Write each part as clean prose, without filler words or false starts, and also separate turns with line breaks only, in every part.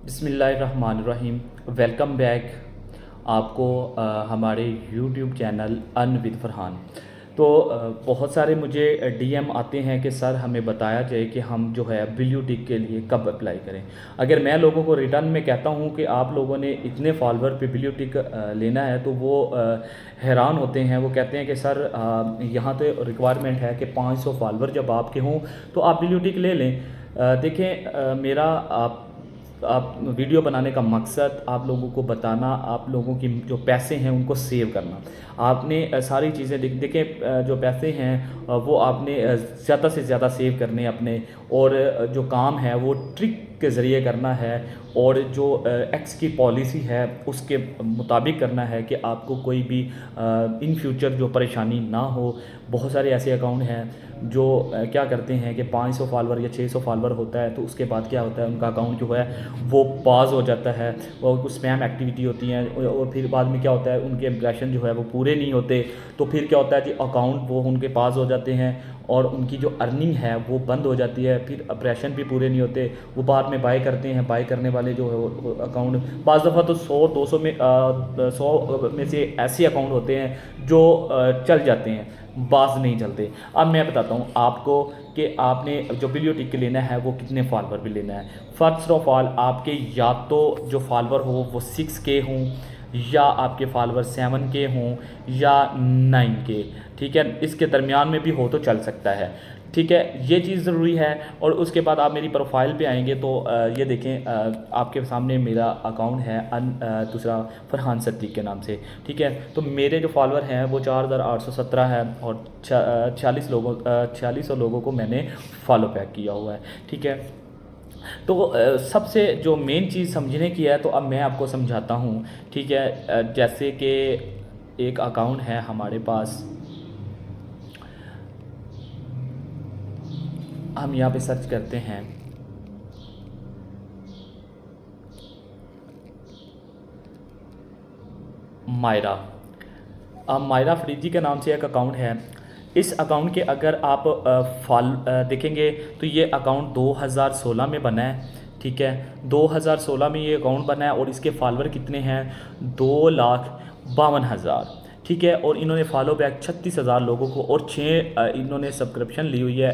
बिस्मिल्लाहिर्रहमानिर्रहीम। Welcome back आपको हमारे यूट्यूब चैनल अन विद फरहान। तो बहुत सारे मुझे डीएम आते हैं कि सर हमें बताया जाए कि हम जो है ब्लू टिक के लिए कब अप्लाई करें। अगर मैं लोगों को रिटर्न में कहता हूं कि आप लोगों ने इतने फॉलोवर पे ब्लू टिक लेना है तो वो हैरान होते हैं। वो कहते हैं कि सर यहाँ तो रिक्वायरमेंट है कि 500 फॉलोवर जब आपके हों तो आप ब्लू टिक ले लें। देखें, मेरा आप वीडियो बनाने का मकसद आप लोगों को बताना, आप लोगों की जो पैसे हैं उनको सेव करना। आपने सारी चीज़ें देखें, जो पैसे हैं वो आपने ज़्यादा से ज़्यादा सेव करने अपने, और जो काम है वो ट्रिक के ज़रिए करना है, और जो एक्स की पॉलिसी है उसके मुताबिक करना है कि आपको कोई भी इन फ्यूचर जो परेशानी ना हो। बहुत सारे ऐसे अकाउंट हैं जो क्या करते हैं कि 500 फॉलोवर या 600 फॉलोवर होता है तो उसके बाद क्या होता है, उनका अकाउंट जो है वो पास हो जाता है और कुछ स्पैम एक्टिविटी होती हैं, और फिर बाद में क्या होता है, उनके इंप्रेशन जो है वो पूरे नहीं होते। तो फिर क्या होता है जी, अकाउंट वो उनके पास हो जाते हैं और उनकी जो अर्निंग है वो बंद हो जाती है, फिर ऑपरेशन भी पूरे नहीं होते। वो बाद में बाय करते हैं, बाय करने वाले जो है वो अकाउंट बाज़ दफ़ा तो 100-200 में 100 में से ऐसे अकाउंट होते हैं जो चल जाते हैं, बाज नहीं चलते। अब मैं बताता हूँ आपको कि आपने जो ब्लू टिक लेना है वो कितने फॉलोवर भी लेना है। फर्स्ट ऑफ ऑल आपके या तो जो फॉलोवर हो वो 6K हों, या आपके फॉलोवर 7K हों, या 9K। ठीक है, इसके दरमियान में भी हो तो चल सकता है। ठीक है, ये चीज़ ज़रूरी है। और उसके बाद आप मेरी प्रोफाइल पे आएंगे तो ये देखें, आपके सामने मेरा अकाउंट है दूसरा फरहान सद्दीक के नाम से। ठीक है, तो मेरे जो फॉलोअर हैं वो 4817 है, और 46 लोगों को मैंने फॉलो बैक किया हुआ है। ठीक है, तो सबसे जो मेन चीज़ समझने की है तो अब मैं आपको समझाता हूँ। ठीक है, जैसे कि एक अकाउंट है हमारे पास, हम यहाँ पे सर्च करते हैं मायरा। अब मायरा फरीदी के नाम से एक अकाउंट है। इस अकाउंट के अगर आप देखेंगे तो ये अकाउंट 2016 में बना है। ठीक है, 2016 में ये अकाउंट बना है और इसके फॉलोवर कितने हैं, 2,52,000। ठीक है, और इन्होंने फॉलो बैक 36,000 लोगों को, और 6 इन्होंने सब्सक्रिप्शन ली हुई है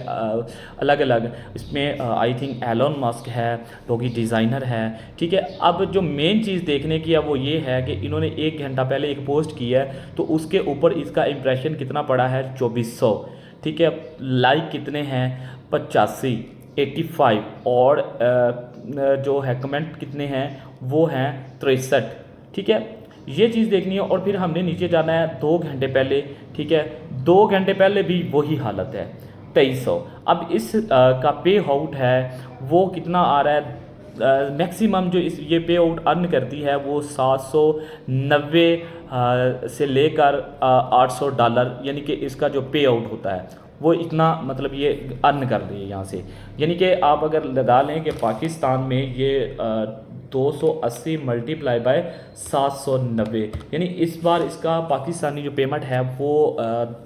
अलग अलग। इसमें आई थिंक एलोन मस्क है, डॉगी डिज़ाइनर है। ठीक है, अब जो मेन चीज़ देखने की है वो ये है कि इन्होंने 1 घंटा पहले एक पोस्ट की है तो उसके ऊपर इसका इम्प्रेशन कितना पड़ा है, 2400। ठीक है, लाइक कितने हैं, 85, 85, और जो है कमेंट कितने हैं, वो हैं 63। ठीक है, ये चीज़ देखनी है। और फिर हमने नीचे जाना है 2 घंटे पहले। ठीक है, 2 घंटे पहले भी वही हालत है, 2300। अब इस का पे आउट है वो कितना आ रहा है, मैक्सिमम जो इस ये पे आउट अर्न करती है वो 790 से लेकर $800, यानी कि इसका जो पे आउट होता है वो इतना, मतलब ये अर्न कर रही है यहाँ से। यानी कि आप अगर लगा लें कि पाकिस्तान में ये 280 मल्टीप्लाई बाय 790, यानी इस बार इसका पाकिस्तानी जो पेमेंट है वो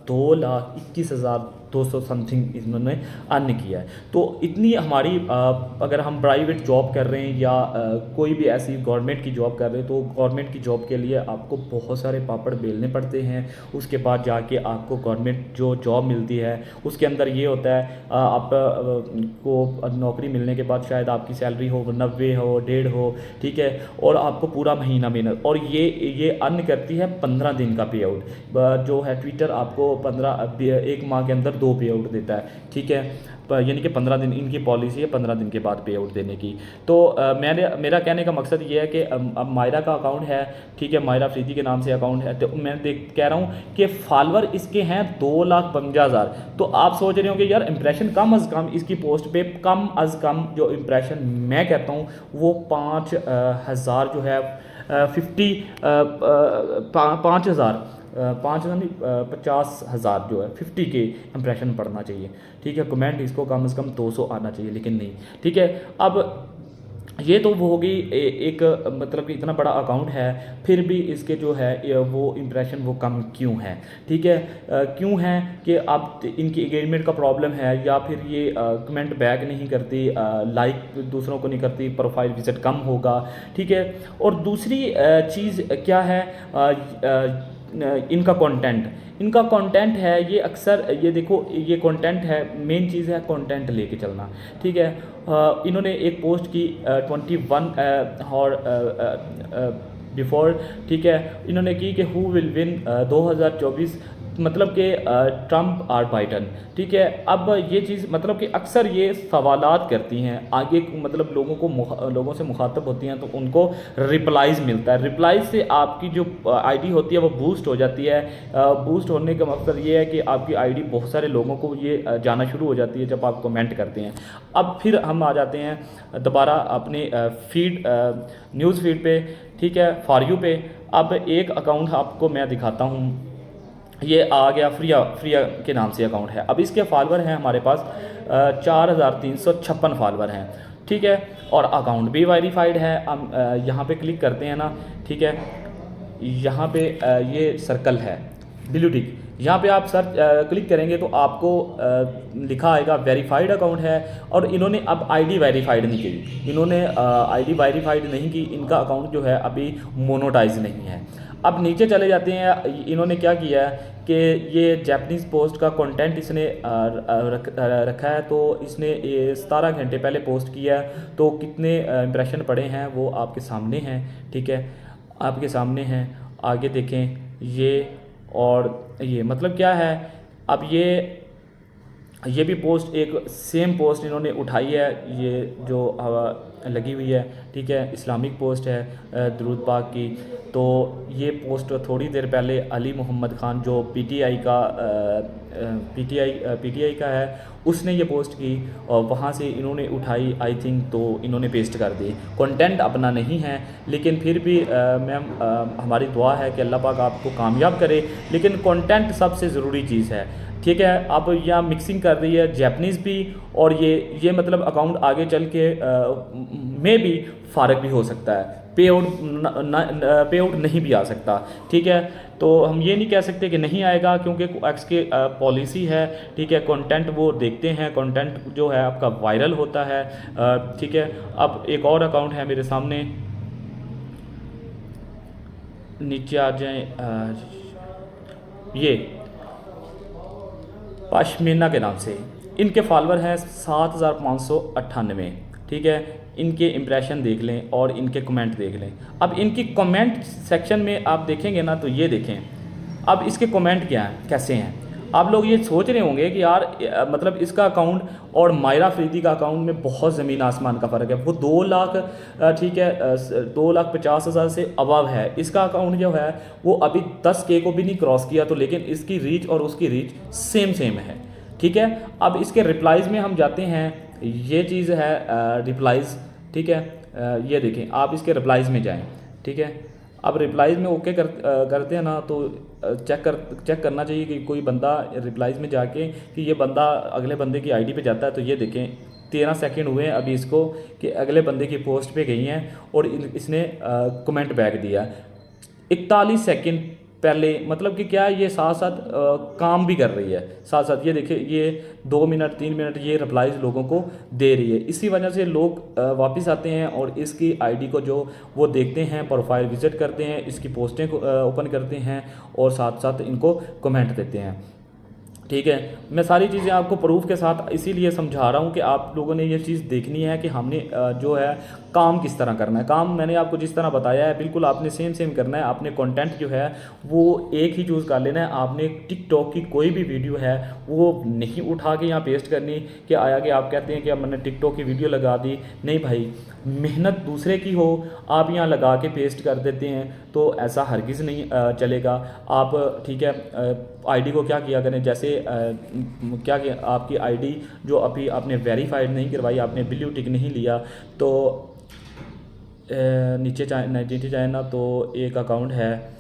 2,21,200 समथिंग इन्होंने अर्न किया है। तो इतनी हमारी अगर हम प्राइवेट जॉब कर रहे हैं या कोई भी ऐसी गवर्नमेंट की जॉब कर रहे हैं तो गवर्नमेंट की जॉब के लिए आपको बहुत सारे पापड़ बेलने पड़ते हैं। उसके बाद जाके आपको गवर्नमेंट जो जॉब मिलती है उसके अंदर ये होता है, आप को नौकरी मिलने के बाद शायद आपकी सैलरी हो 90 हो 1.5 हो। ठीक है, और आपको पूरा महीना मेहनत, और ये अर्न करती है 15 दिन का पे आउट। जो है ट्विटर आपको 1 माह के अंदर 2 पे आउट देता है। ठीक है, यानी कि 15 दिन इनकी पॉलिसी है, 15 दिन के बाद पे आउट देने की। तो मेरा कहने का मकसद ये है कि अब मायरा का अकाउंट है। ठीक है, मायरा फरीदी के नाम से अकाउंट है, तो मैं कह रहा हूँ कि फॉलोवर इसके हैं 2,52,000। तो आप सोच रहे हो कि यार इंप्रेशन कम अज़ कम इसकी पोस्ट पे, कम अज़ कम जो इंप्रेशन मैं कहता हूँ वो 5,000 जो है 5,000, 5,000 नहीं, 50,000 जो है 50K इंप्रेशन पड़ना चाहिए। ठीक है, कमेंट इसको कम से कम 200 आना चाहिए, लेकिन नहीं। ठीक है, अब ये तो वो होगी एक मतलब कि इतना बड़ा अकाउंट है, फिर भी इसके जो है वो इम्प्रेशन वो कम क्यों है? ठीक है, क्यों है कि अब इनकी एंगेजमेंट का प्रॉब्लम है, या फिर ये कमेंट बैक नहीं करती, लाइक दूसरों को नहीं करती, प्रोफाइल विजिट कम होगा। ठीक है, और दूसरी चीज़ क्या है, इनका कंटेंट, इनका कंटेंट है ये अक्सर, ये देखो ये कंटेंट है, मेन चीज़ है कंटेंट लेके चलना। ठीक है, इन्होंने एक पोस्ट की 21 और बिफोर, ठीक है, इन्होंने की कि हु विल विन 2024, मतलब कि ट्रम्प और बाइडन। ठीक है, अब ये चीज़ मतलब कि अक्सर ये सवालात करती हैं आगे, मतलब लोगों से मुखातब होती हैं, तो उनको रिप्लाइज़ मिलता है। रिप्लाइज से आपकी जो आईडी होती है वो बूस्ट हो जाती है। बूस्ट होने का मकसद ये है कि आपकी आईडी बहुत सारे लोगों को ये जाना शुरू हो जाती है जब आप कमेंट करते हैं। अब फिर हम आ जाते हैं दोबारा अपने फीड, न्यूज़ फीड पे। ठीक है, फॉर यू पे। अब एक अकाउंट आपको मैं दिखाता हूँ, ये आ गया फ्रिया, फ्रिया के नाम से अकाउंट है। अब इसके फॉलोअर हैं हमारे पास 4356 फॉलोअर हैं। ठीक है, और अकाउंट भी वेरीफाइड है। हम यहाँ पे क्लिक करते हैं ना, ठीक है, यहाँ पे ये सर्कल है ब्लू टिक, यहाँ पे आप सर्च क्लिक करेंगे तो आपको लिखा आएगा वेरीफाइड अकाउंट है। और इन्होंने अब आईडी वेरीफाइड नहीं की, इन्होंने आईडी वेरीफाइड नहीं की, इनका अकाउंट जो है अभी मोनोटाइज नहीं है। अब नीचे चले जाते हैं, इन्होंने क्या किया है कि ये जैपनीज़ पोस्ट का कंटेंट इसने रखा है, तो इसने ये 17 घंटे पहले पोस्ट किया है, तो कितने इंप्रेशन पड़े हैं वो आपके सामने हैं। ठीक है, आपके सामने हैं, आगे देखें ये, और ये मतलब क्या है, अब ये भी पोस्ट, एक सेम पोस्ट इन्होंने उठाई है, ये जो लगी हुई है। ठीक है, इस्लामिक पोस्ट है दुरूद पाक की। तो ये पोस्ट थोड़ी देर पहले अली मोहम्मद ख़ान जो पीटीआई का है, उसने ये पोस्ट की, और वहाँ से इन्होंने उठाई आई थिंक, तो इन्होंने पेस्ट कर दी। कंटेंट अपना नहीं है, लेकिन फिर भी मैम हमारी दुआ है कि अल्लाह पाक आपको कामयाब करे, लेकिन कंटेंट सबसे ज़रूरी चीज़ है। ठीक है, अब यहाँ मिक्सिंग कर रही है जैपनीज़ भी, और ये मतलब अकाउंट आगे चल के में भी फ़ारक भी हो सकता है, पे आउट नहीं भी आ सकता। ठीक है, तो हम ये नहीं कह सकते कि नहीं आएगा, क्योंकि एक्स के पॉलिसी है। ठीक है, कंटेंट वो देखते हैं, कंटेंट जो है आपका वायरल होता है। ठीक है, अब एक और अकाउंट है मेरे सामने, नीचे आ जाएं, ये पश्मीना के नाम से, इनके फॉलोअर हैं 7598। ठीक है, इनके इम्प्रेशन देख लें और इनके कमेंट देख लें। अब इनकी कमेंट सेक्शन में आप देखेंगे ना, तो ये देखें, अब इसके कमेंट क्या हैं, कैसे हैं। आप लोग ये सोच रहे होंगे कि यार मतलब इसका अकाउंट और मायरा अफरीदी का अकाउंट में बहुत ज़मीन आसमान का फ़र्क है। वो 2 लाख ठीक है 2,50,000 से अबव है, इसका अकाउंट जो है वो अभी 10K को भी नहीं क्रॉस किया, तो लेकिन इसकी रीच और उसकी रीच सेम है। ठीक है, अब इसके रिप्लाइज़ में हम जाते हैं, ये चीज़ है रिप्लाइज़। ठीक है, ये देखें, आप इसके रिप्लाइज़ में जाएँ। ठीक है, अब रिप्लाइज़ में ओके करते हैं ना, तो चेक करना चाहिए कि कोई बंदा रिप्लाइज़ में जाके कि ये बंदा अगले बंदे की आईडी पे जाता है। तो ये देखें 13 सेकंड हुए हैं अभी इसको कि अगले बंदे की पोस्ट पे गई हैं, और इसने कमेंट बैक दिया 41 सेकंड पहले। मतलब कि क्या है, ये साथ साथ काम भी कर रही है, साथ साथ ये देखिए, ये 2 मिनट 3 मिनट ये रिप्लाइज लोगों को दे रही है। इसी वजह से लोग वापस आते हैं और इसकी आईडी को जो वो देखते हैं, प्रोफाइल विजिट करते हैं, इसकी पोस्टें ओपन करते हैं, और साथ साथ इनको कमेंट देते हैं। ठीक है, मैं सारी चीज़ें आपको प्रूफ के साथ इसीलिए समझा रहा हूँ कि आप लोगों ने ये चीज़ देखनी है कि हमने जो है काम किस तरह करना है। काम मैंने आपको जिस तरह बताया है बिल्कुल आपने सेम करना है। आपने कंटेंट जो है वो एक ही चूज़ कर लेना है। आपने टिकटॉक की कोई भी वीडियो है वो नहीं उठा के यहाँ पेस्ट करनी कि आया कि आप कहते हैं कि अब मैंने टिकटॉक की वीडियो लगा दी। नहीं भाई, मेहनत दूसरे की हो, आप यहाँ लगा के पेस्ट कर देते हैं, तो ऐसा हरगिज़ नहीं चलेगा। आप ठीक है आईडी को क्या किया करें, जैसे क्या किया, आपकी आईडी जो अभी आपने वेरीफाइड नहीं करवाई, आपने ब्लू टिक नहीं लिया, तो नीचे जाए ना, तो एक अकाउंट है,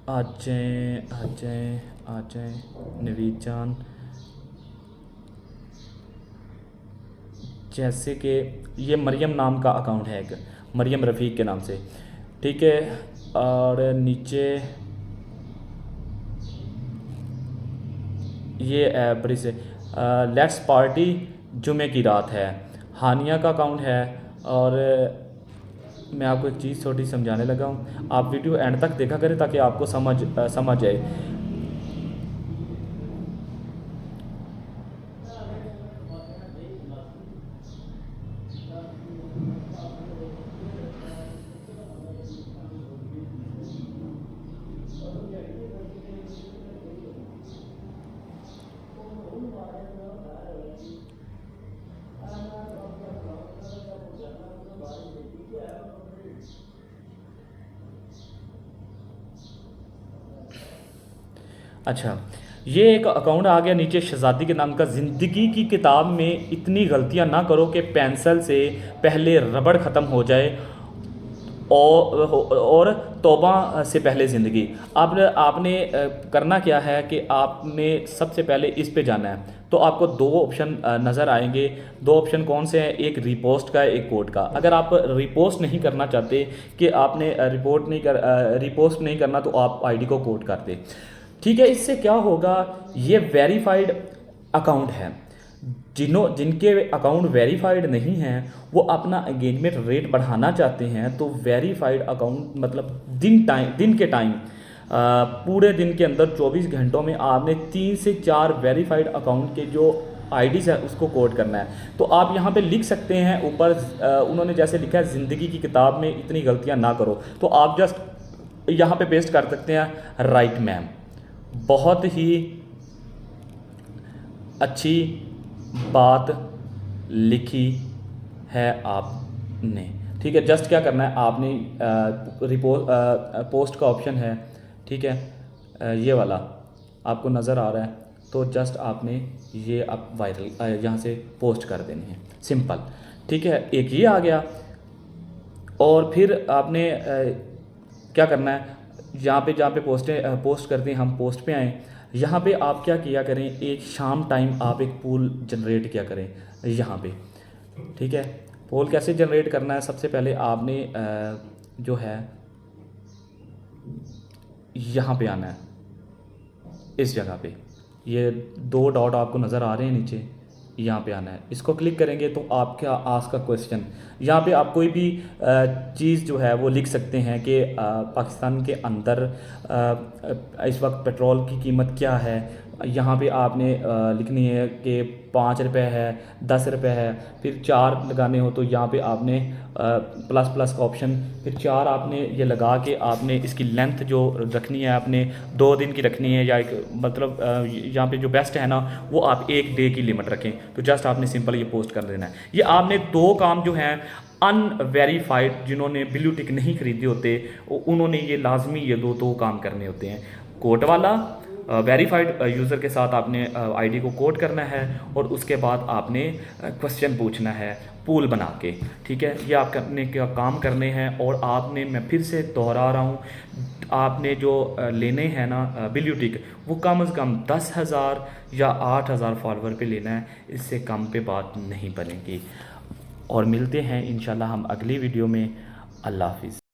आ जाए नवीद जान जैसे कि ये मरियम नाम का अकाउंट है, एक मरियम रफ़ीक के नाम से, ठीक है। और नीचे ये बड़ी से लेट्स पार्टी जुमे की रात है, हानिया का अकाउंट है। और मैं आपको एक चीज़ छोटी समझाने लगा हूँ, आप वीडियो एंड तक देखा करें ताकि आपको समझ आए। अच्छा, ये एक अकाउंट आ गया नीचे शहज़ादी के नाम का। ज़िंदगी की किताब में इतनी गलतियां ना करो कि पेंसिल से पहले रबड़ ख़त्म हो जाए, और तौबा से पहले ज़िंदगी। आपने करना क्या है कि आपने सबसे पहले इस पे जाना है। तो आपको दो ऑप्शन नज़र आएंगे। दो ऑप्शन कौन से हैं? एक रिपोस्ट का है, एक कोड का। अगर आप रिपोस्ट नहीं करना चाहते कि आपने रिपोस्ट नहीं करना, तो आप आईडी को कोड कर दें, ठीक है। इससे क्या होगा, ये वेरीफाइड अकाउंट है। जिनके अकाउंट वेरीफाइड नहीं हैं, वो अपना एंगेजमेंट रेट बढ़ाना चाहते हैं, तो वेरीफाइड अकाउंट मतलब दिन के टाइम पूरे दिन के अंदर 24 घंटों में आपने 3 से 4 वेरीफाइड अकाउंट के जो आईडीज़ है उसको कोड करना है। तो आप यहाँ पे लिख सकते हैं ऊपर, उन्होंने जैसे लिखा है ज़िंदगी की किताब में इतनी गलतियाँ ना करो, तो आप जस्ट यहाँ पे पेस्ट कर सकते हैं राइट मैम। बहुत ही अच्छी बात लिखी है आपने, ठीक है। जस्ट क्या करना है आपने, पोस्ट का ऑप्शन है, ठीक है, ये वाला आपको नज़र आ रहा है, तो जस्ट आपने ये आप वायरल यहाँ से पोस्ट कर देनी है, सिंपल, ठीक है। एक ये आ गया। और फिर आपने क्या करना है, जहाँ पे पोस्ट करते हैं, हम पोस्ट पे आएँ। यहाँ पे आप क्या किया करें, एक शाम टाइम आप एक पूल जनरेट किया करें यहाँ पे, ठीक है। पोल कैसे जनरेट करना है, सबसे पहले आपने जो है यहाँ पे आना है, इस जगह पे ये 2 डॉट आपको नज़र आ रहे हैं नीचे, यहाँ पे आना है। इसको क्लिक करेंगे तो आपका आस्क का क्वेश्चन, यहाँ पे आप कोई भी चीज़ जो है वो लिख सकते हैं कि पाकिस्तान के अंदर इस वक्त पेट्रोल की कीमत क्या है। यहाँ पे आपने लिखनी है कि 5 रुपये है, 10 रुपये है। फिर 4 लगाने हो तो यहाँ पे आपने प्लस का ऑप्शन, फिर 4 आपने ये लगा के आपने इसकी लेंथ जो रखनी है आपने 2 दिन की रखनी है, या एक मतलब यहाँ पे जो बेस्ट है ना वो आप 1 डे की लिमिट रखें। तो जस्ट आपने सिंपल ये पोस्ट कर देना है। ये आपने 2 काम जो हैं अनवेरीफाइड, जिन्होंने ब्लू टिक नहीं खरीदे होते, उन्होंने ये लाजमी ये दो काम करने होते हैं। कोड वाला वेरीफाइड यूज़र के साथ आपने आईडी को कोड करना है, और उसके बाद आपने क्वेश्चन पूछना है पूल बना के, ठीक है। ये आप करने का काम करने हैं। और आपने, मैं फिर से दोहरा रहा हूँ, आपने जो लेने हैं ना ब्लू टिक, वो कम से कम 10,000 या 8,000 फॉलोवर पे लेना है, इससे कम पे बात नहीं बनेगी। और मिलते हैं इंशाल्लाह हम अगली वीडियो में। अल्लाह हाफिज़।